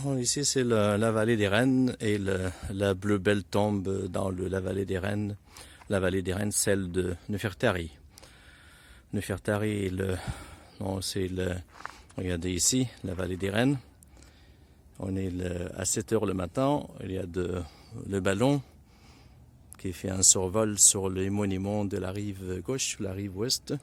Ici, c'est la vallée des Reines et la plus belle tombe dans la vallée des Reines. La vallée des Reines, celle de Nefertari. Nefertari, regardez ici, la vallée des Reines. On est à 7 heures le matin. Il y a le ballon qui fait un survol sur les monuments de la rive gauche, la rive ouest.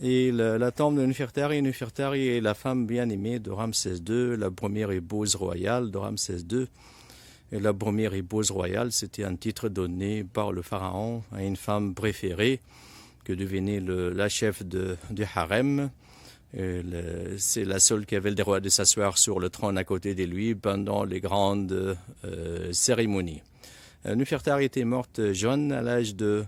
Et la tombe de Nefertari est la femme bien-aimée de Ramsès II, la première épouse royale de Ramsès II. Et la première épouse royale, c'était un titre donné par le pharaon à une femme préférée, que devenait la chef du harem. C'est la seule qui avait le droit de s'asseoir sur le trône à côté de lui pendant les grandes cérémonies. Nefertari était morte jeune, à l'âge de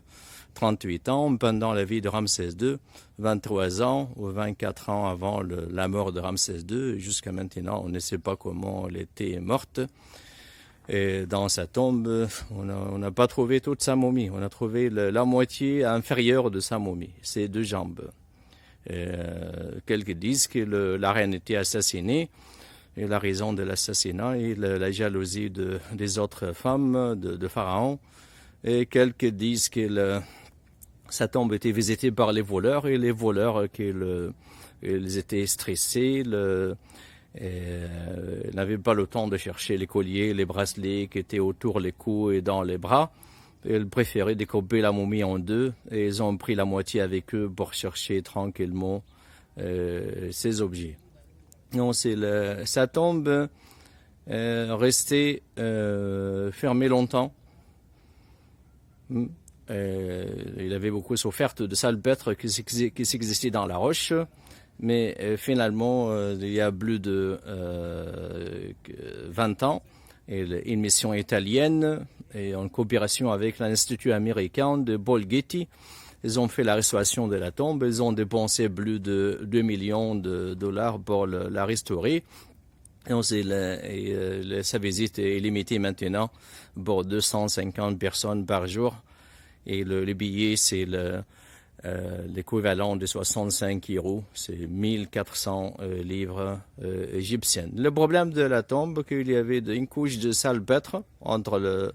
38 ans, pendant la vie de Ramsès II, 23 ans ou 24 ans avant la mort de Ramsès II. Jusqu'à maintenant, on ne sait pas comment elle était morte. Et dans sa tombe, on n'a pas trouvé toute sa momie. On a trouvé la moitié inférieure de sa momie, ses deux jambes. Quelques disent que la reine était assassinée. Et la raison de l'assassinat est la jalousie des autres femmes de Pharaon. Et quelques disent que sa tombe était visitée par les voleurs, et les voleurs ils étaient stressés, n'avaient pas le temps de chercher les colliers, les bracelets qui étaient autour les cous et dans les bras. Ils préféraient découper la momie en deux, et ils ont pris la moitié avec eux pour chercher tranquillement ces objets. Non, sa tombe restée fermée longtemps. Il avait beaucoup souffert de salpêtre qui s'existait dans la roche, mais finalement, il y a plus de 20 ans, une mission italienne, et en coopération avec l'Institut américain de Paul Getty, ils ont fait la restauration de la tombe. Ils ont dépensé plus de 2 millions de dollars pour la restaurer. Et sa visite est limitée maintenant pour 250 personnes par jour. Et le billet, c'est l'équivalent de 65 euros. C'est 1400 livres égyptiennes. Le problème de la tombe, c'est qu'il y avait une couche de salpêtre entre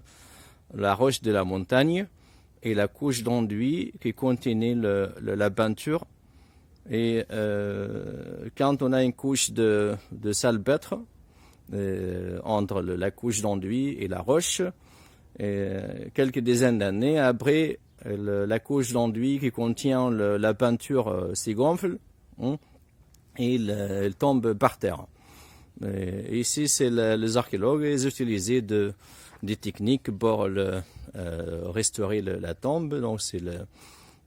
la roche de la montagne et la couche d'enduit qui contenait la peinture. Et quand on a une couche de salpêtre entre la couche d'enduit et la roche, quelques dizaines d'années après, la couche d'enduit qui contient la peinture s'y gonfle, et elle tombe par terre. Et ici, c'est les archéologues, ils utilisaient des techniques pour restaurer la tombe. Donc,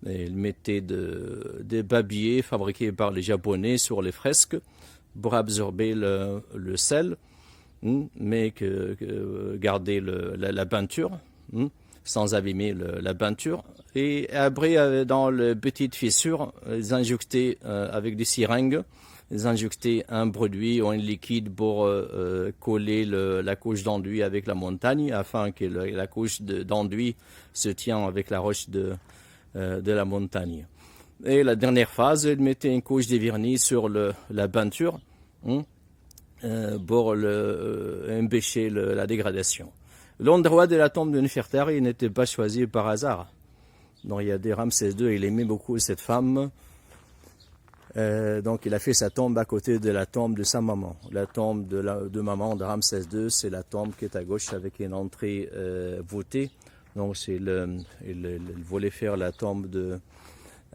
ils mettaient des papiers fabriqués par les Japonais sur les fresques pour absorber le sel, mais garder la peinture, sans abîmer la peinture. Et après, dans les petites fissures, ils injectaient avec des seringues, ils injectaient un produit ou un liquide pour coller la couche d'enduit avec la montagne, afin que la couche d'enduit se tienne avec la roche de la montagne. Et la dernière phase, ils mettaient une couche de vernis sur la peinture pour empêcher la dégradation. L'endroit de la tombe de Nefertari n'était pas choisi par hasard. Donc, il y a des Ramsès II, il aimait beaucoup cette femme. Donc, il a fait sa tombe à côté de la tombe de sa maman. La tombe de maman de Ramsès II, c'est la tombe qui est à gauche avec une entrée voûtée. Donc, il voulait faire la tombe de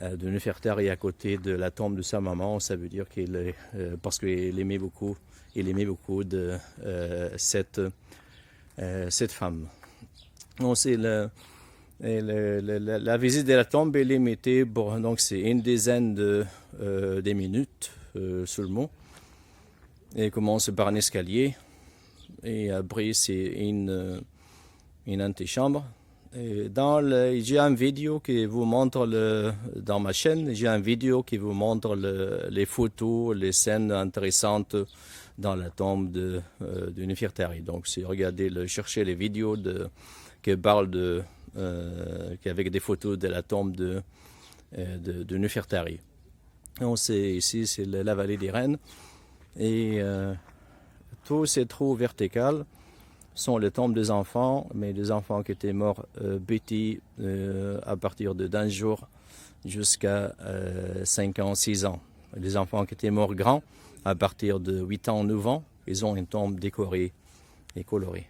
Nefertari à côté de la tombe de sa maman. Ça veut dire parce qu'il aimait beaucoup de cette femme. Donc, c'est la visite de la tombe est limitée donc c'est une dizaine de minutes seulement. Et commence par un escalier, et après c'est une antichambre. J'ai une vidéo qui vous montre dans ma chaîne. J'ai une vidéo qui vous montre les photos, les scènes intéressantes dans la tombe de Nefertari. Donc, si regardez, cherchez les vidéos qui parlent avec des photos de la tombe de Nefertari. On sait ici, c'est la vallée des Reines. Et tous ces trous verticaux sont les tombes des enfants, mais des enfants qui étaient morts petits à partir de 15 jours jusqu'à 5 ans, 6 ans. Les enfants qui étaient morts grands à partir de 8 ans, 9 ans, ils ont une tombe décorée et colorée.